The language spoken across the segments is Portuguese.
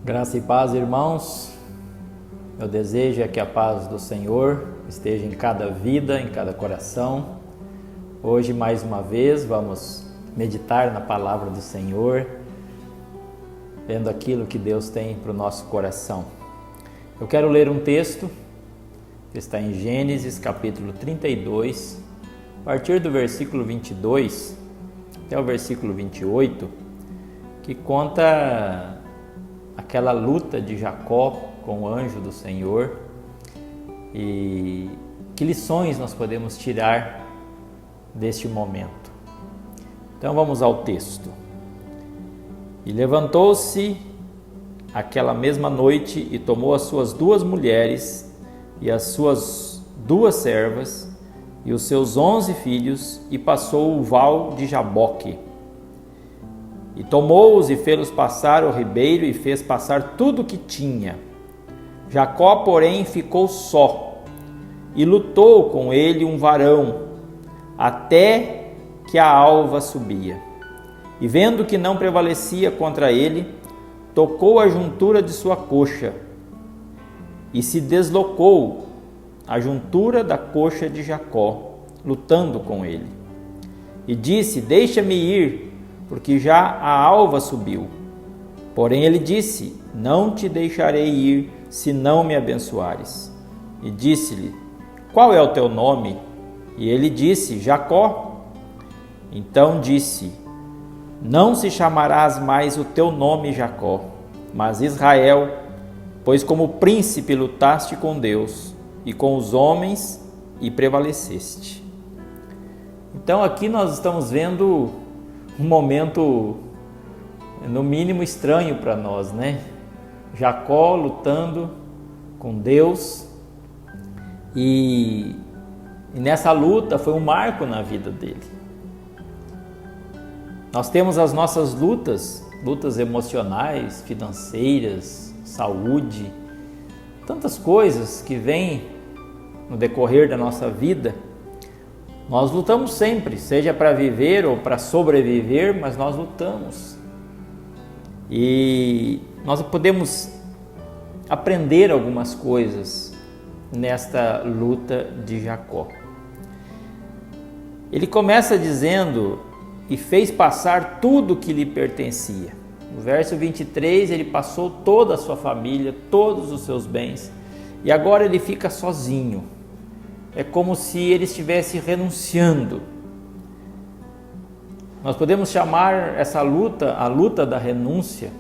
Graça e paz, irmãos. Meu desejo é que a paz do Senhor esteja em cada vida, em cada coração. Hoje, mais uma vez, vamos meditar na palavra do Senhor, vendo aquilo que Deus tem para o nosso coração. Eu quero ler um texto que está em Gênesis, capítulo 32, a partir do versículo 22 até o versículo 28, que conta aquela luta de Jacó com o anjo do Senhor e que lições nós podemos tirar deste momento. Então vamos ao texto. E levantou-se aquela mesma noite e tomou as suas 2 mulheres e as suas 2 servas e os seus 11 filhos e passou o val de Jaboque. E tomou-os e fê-los passar o ribeiro e fez passar tudo o que tinha. Jacó, porém, ficou só e lutou com ele um varão até que a alva subia. E vendo que não prevalecia contra ele, tocou a juntura de sua coxa e se deslocou a juntura da coxa de Jacó, lutando com ele. E disse: deixa-me ir, porque já a alva subiu. Porém ele disse: não te deixarei ir, se não me abençoares. E disse-lhe: qual é o teu nome? E ele disse: Jacó. Então disse: não se chamarás mais o teu nome Jacó, mas Israel, pois como príncipe lutaste com Deus e com os homens e prevaleceste. Então aqui nós estamos vendo um momento, no mínimo, estranho para nós, né? Jacó lutando com Deus e nessa luta foi um marco na vida dele. Nós temos as nossas lutas emocionais, financeiras, saúde, tantas coisas que vêm no decorrer da nossa vida. Nós lutamos sempre, seja para viver ou para sobreviver, mas nós lutamos. E nós podemos aprender algumas coisas nesta luta de Jacó. Ele começa dizendo: e fez passar tudo que lhe pertencia. No verso 23, ele passou toda a sua família, todos os seus bens, e agora ele fica sozinho. É como se ele estivesse renunciando. Nós podemos chamar essa luta a luta da renúncia,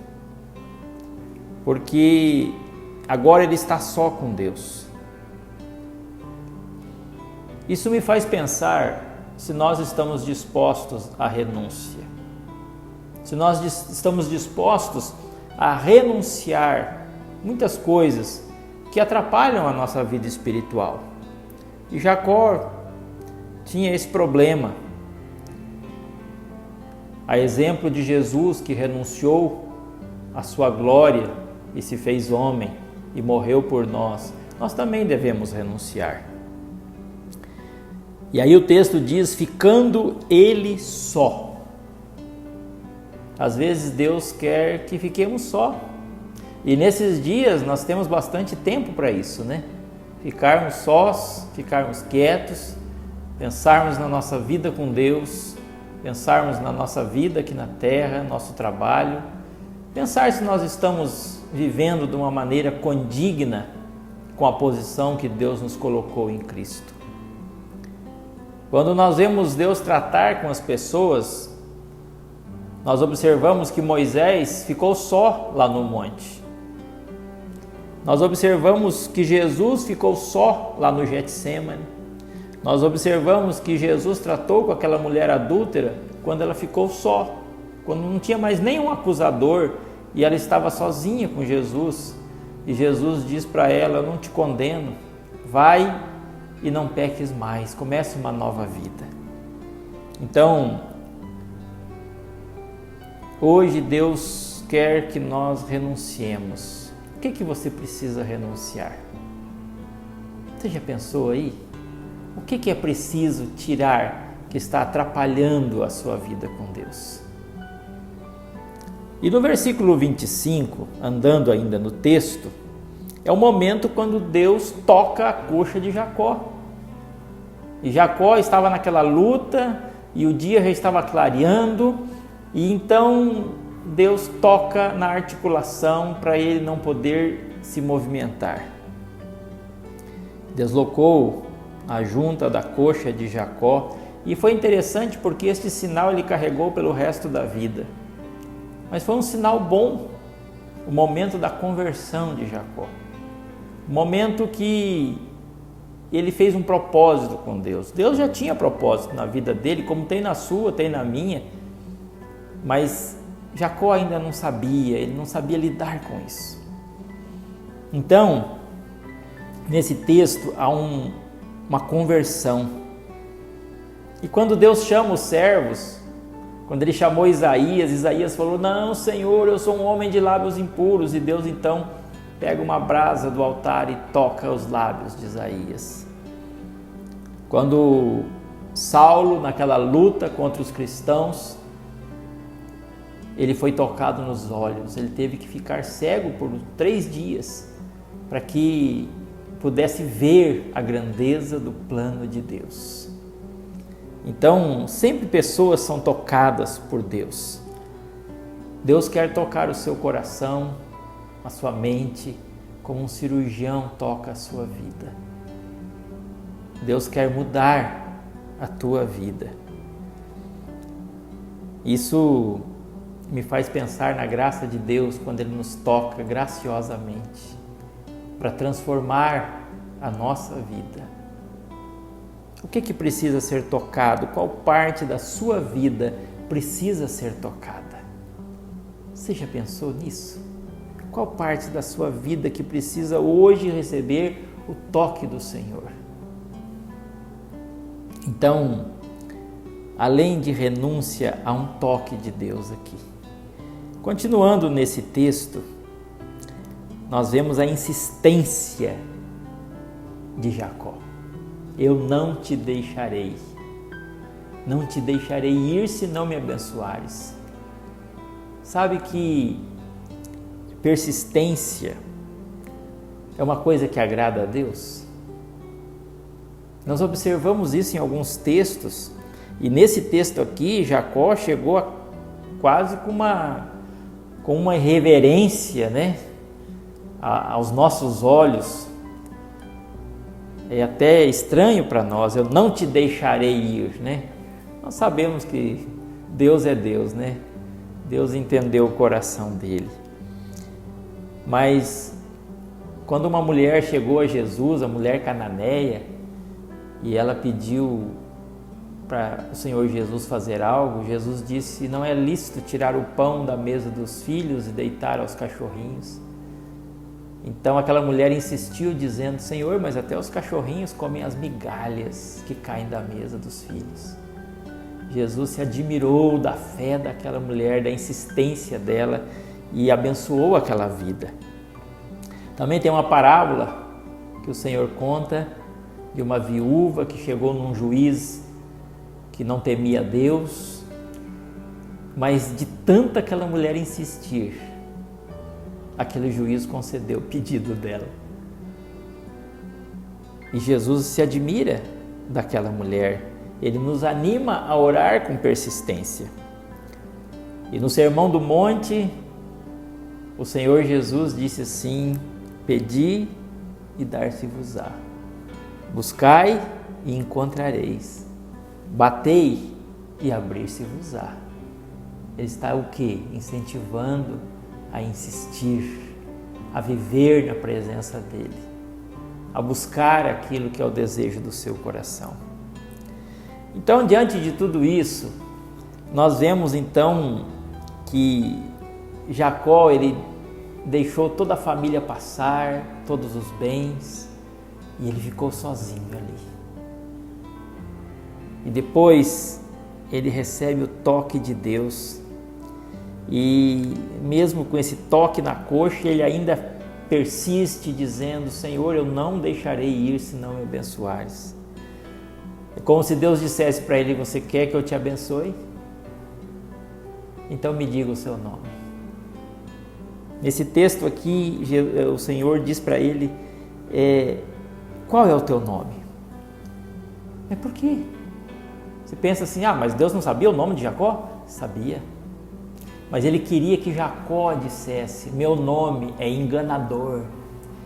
porque agora ele está só com Deus. Isso me faz pensar se nós estamos dispostos à renúncia. Se nós estamos dispostos a renunciar muitas coisas que atrapalham a nossa vida espiritual. E Jacó tinha esse problema. A exemplo de Jesus, que renunciou à sua glória e se fez homem e morreu por nós, nós também devemos renunciar. E aí o texto diz: ficando ele só. Às vezes Deus quer que fiquemos só. E nesses dias nós temos bastante tempo para isso, né? Ficarmos sós, ficarmos quietos, pensarmos na nossa vida com Deus, pensarmos na nossa vida aqui na terra, nosso trabalho, pensar se nós estamos vivendo de uma maneira condigna com a posição que Deus nos colocou em Cristo. Quando nós vemos Deus tratar com as pessoas, nós observamos que Moisés ficou só lá no monte. Nós observamos que Jesus ficou só lá no Getsêmani. Nós observamos que Jesus tratou com aquela mulher adúltera quando ela ficou só, quando não tinha mais nenhum acusador e ela estava sozinha com Jesus. E Jesus diz para ela: eu não te condeno, vai e não peques mais, comece uma nova vida. Então, hoje Deus quer que nós renunciemos. O que você precisa renunciar? Você já pensou aí? O que é preciso tirar que está atrapalhando a sua vida com Deus? E no versículo 25, andando ainda no texto, é o momento quando Deus toca a coxa de Jacó. E Jacó estava naquela luta e o dia já estava clareando, e então Deus toca na articulação para ele não poder se movimentar. Deslocou a junta da coxa de Jacó, e foi interessante porque este sinal ele carregou pelo resto da vida. Mas foi um sinal bom, o momento da conversão de Jacó. O momento que ele fez um propósito com Deus. Deus já tinha propósito na vida dele, como tem na sua, tem na minha. Mas Jacó ainda não sabia, ele não sabia lidar com isso. Então, nesse texto há uma conversão. E quando Deus chama os servos, quando ele chamou Isaías, Isaías falou: não, Senhor, eu sou um homem de lábios impuros. E Deus então pega uma brasa do altar e toca os lábios de Isaías. Quando Saulo, naquela luta contra os cristãos, ele foi tocado nos olhos, ele teve que ficar cego por 3 dias para que pudesse ver a grandeza do plano de Deus. Então, sempre pessoas são tocadas por Deus. Deus quer tocar o seu coração, a sua mente, como um cirurgião toca a sua vida. Deus quer mudar a tua vida. Isso me faz pensar na graça de Deus quando Ele nos toca graciosamente para transformar a nossa vida. O que precisa ser tocado? Qual parte da sua vida precisa ser tocada? Você já pensou nisso? Qual parte da sua vida que precisa hoje receber o toque do Senhor? Então, além de renúncia, há um toque de Deus aqui. Continuando nesse texto, nós vemos a insistência de Jacó. Eu não te deixarei ir se não me abençoares. Sabe que persistência é uma coisa que agrada a Deus? Nós observamos isso em alguns textos, e nesse texto aqui, Jacó chegou a quase com uma irreverência, né? Aos nossos olhos. É até estranho para nós: eu não te deixarei ir, né? Nós sabemos que Deus é Deus, né? Deus entendeu o coração dele. Mas quando uma mulher chegou a Jesus, a mulher cananeia, e ela pediu para o Senhor Jesus fazer algo, Jesus disse: não é lícito tirar o pão da mesa dos filhos e deitar aos cachorrinhos. Então aquela mulher insistiu dizendo: Senhor, mas até os cachorrinhos comem as migalhas que caem da mesa dos filhos. Jesus se admirou da fé daquela mulher, da insistência dela, e abençoou aquela vida. Também tem uma parábola que o Senhor conta de uma viúva que chegou num juiz que não temia Deus, mas de tanta aquela mulher insistir, aquele juiz concedeu o pedido dela. E Jesus se admira daquela mulher, ele nos anima a orar com persistência. E no Sermão do Monte, o Senhor Jesus disse assim: pedi e dar-se-vos-á, buscai e encontrareis, batei e abrir-se-vos-á. Ele está o quê? Incentivando a insistir, a viver na presença dele, a buscar aquilo que é o desejo do seu coração. Então, diante de tudo isso, nós vemos então que Jacó, ele deixou toda a família passar, todos os bens, e ele ficou sozinho ali. E depois ele recebe o toque de Deus, e mesmo com esse toque na coxa, ele ainda persiste dizendo: Senhor, eu não deixarei ir se não me abençoares. É como se Deus dissesse para ele: você quer que eu te abençoe? Então me diga o seu nome. Nesse texto aqui, o Senhor diz para ele, qual é o teu nome? É por quê? Você pensa assim, mas Deus não sabia o nome de Jacó? Sabia. Mas ele queria que Jacó dissesse, meu nome é enganador.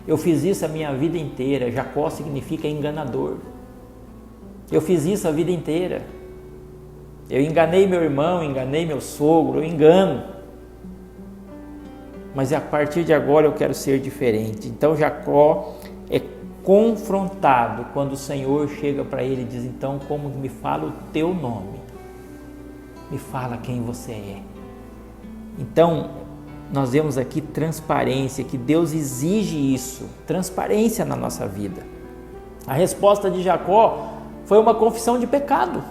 Eu fiz isso a minha vida inteira. Jacó significa enganador. Eu fiz isso a vida inteira. Eu enganei meu irmão, enganei meu sogro, eu engano. Mas a partir de agora eu quero ser diferente. Então Jacó é confrontado quando o Senhor chega para ele e diz, então como me fala o teu nome? Me fala quem você é. Então nós vemos aqui transparência, que Deus exige isso, transparência na nossa vida. A resposta de Jacó foi uma confissão de pecado.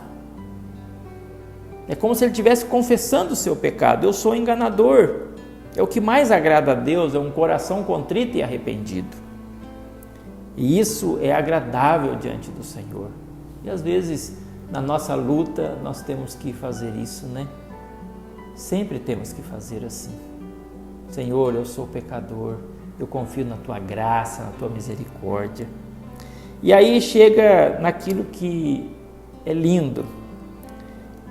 É como se ele estivesse confessando o seu pecado. Eu sou enganador. É o que mais agrada a Deus, é um coração contrito e arrependido. E isso é agradável diante do Senhor. E às vezes, na nossa luta, nós temos que fazer isso, né? Sempre temos que fazer assim. Senhor, eu sou pecador, eu confio na Tua graça, na Tua misericórdia. E aí chega naquilo que é lindo,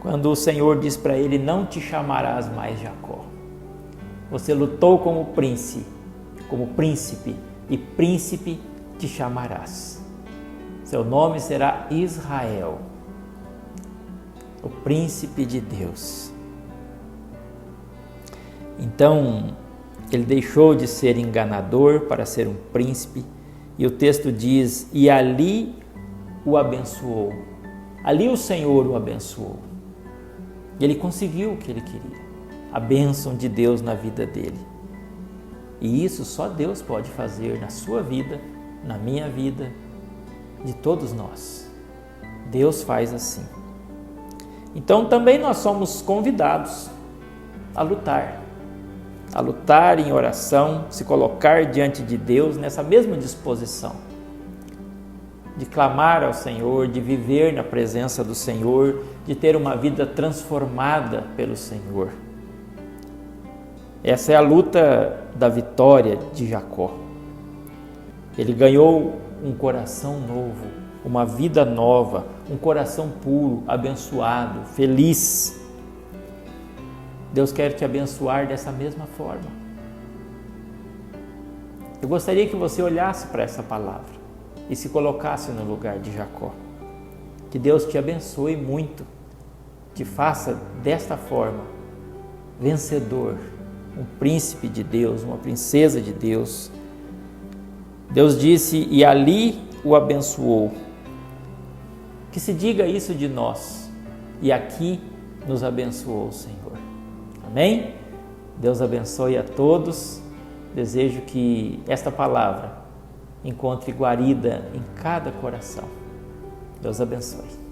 quando o Senhor diz para ele, não te chamarás mais Jacó. Você lutou como príncipe, e príncipe te chamarás. Seu nome será Israel, o príncipe de Deus. Então, ele deixou de ser enganador para ser um príncipe, e o texto diz, e ali o abençoou. Ali o Senhor o abençoou. E ele conseguiu o que ele queria, a bênção de Deus na vida dele. E isso só Deus pode fazer na sua vida, na minha vida, de todos nós. Deus faz assim. Então também nós somos convidados a lutar em oração, se colocar diante de Deus nessa mesma disposição, de clamar ao Senhor, de viver na presença do Senhor, de ter uma vida transformada pelo Senhor. Essa é a luta da vitória de Jacó. Ele ganhou um coração novo, uma vida nova, um coração puro, abençoado, feliz. Deus quer te abençoar dessa mesma forma. Eu gostaria que você olhasse para essa palavra e se colocasse no lugar de Jacó. Que Deus te abençoe muito, te faça desta forma vencedor, um príncipe de Deus, uma princesa de Deus. Deus disse, e ali o abençoou. Que se diga isso de nós, e aqui nos abençoou o Senhor. Amém? Deus abençoe a todos. Desejo que esta palavra encontre guarida em cada coração. Deus abençoe.